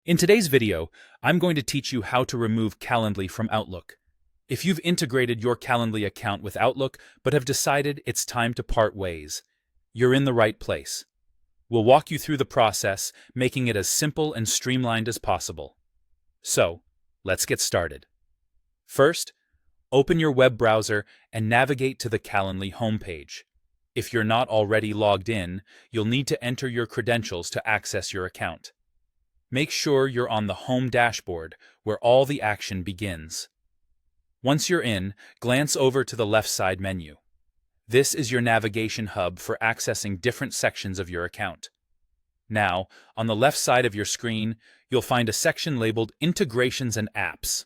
In today's video, I'm going to teach you how to remove Calendly from Outlook. If you've integrated your Calendly account with Outlook but have decided it's time to part ways, you're in the right place. We'll walk you through the process, making it as simple and streamlined as possible. So, let's get started. First, open your web browser and navigate to the Calendly homepage. If you're not already logged in, you'll need to enter your credentials to access your account. Make sure you're on the home dashboard, where all the action begins. Once you're in, glance over to the left side menu. This is your navigation hub for accessing different sections of your account. Now, on the left side of your screen, you'll find a section labeled Integrations and Apps.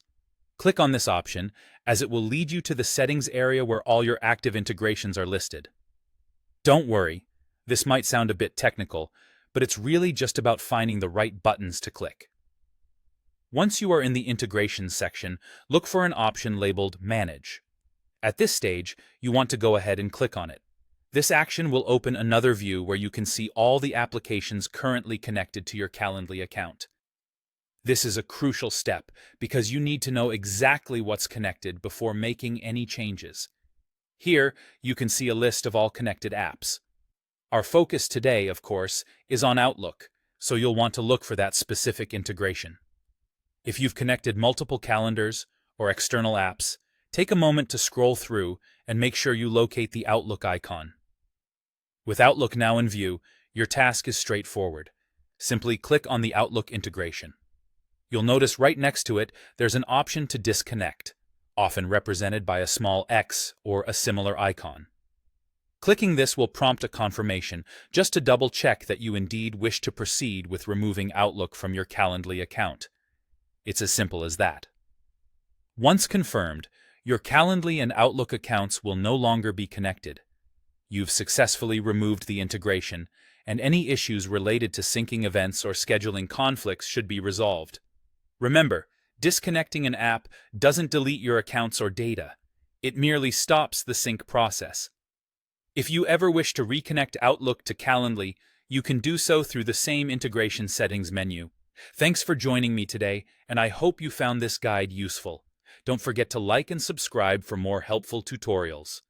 Click on this option, as it will lead you to the settings area where all your active integrations are listed. Don't worry, this might sound a bit technical, but it's really just about finding the right buttons to click. Once you are in the Integrations section, look for an option labeled Manage. At this stage, you want to go ahead and click on it. This action will open another view where you can see all the applications currently connected to your Calendly account. This is a crucial step because you need to know exactly what's connected before making any changes. Here, you can see a list of all connected apps. Our focus today, of course, is on Outlook, so you'll want to look for that specific integration. If you've connected multiple calendars or external apps, take a moment to scroll through and make sure you locate the Outlook icon. With Outlook now in view, your task is straightforward. Simply click on the Outlook integration. You'll notice right next to it there's an option to disconnect, often represented by a small X or a similar icon. Clicking this will prompt a confirmation, just to double-check that you indeed wish to proceed with removing Outlook from your Calendly account. It's as simple as that. Once confirmed, your Calendly and Outlook accounts will no longer be connected. You've successfully removed the integration, and any issues related to syncing events or scheduling conflicts should be resolved. Remember, disconnecting an app doesn't delete your accounts or data. It merely stops the sync process. If you ever wish to reconnect Outlook to Calendly, you can do so through the same integration settings menu. Thanks for joining me today, and I hope you found this guide useful. Don't forget to like and subscribe for more helpful tutorials.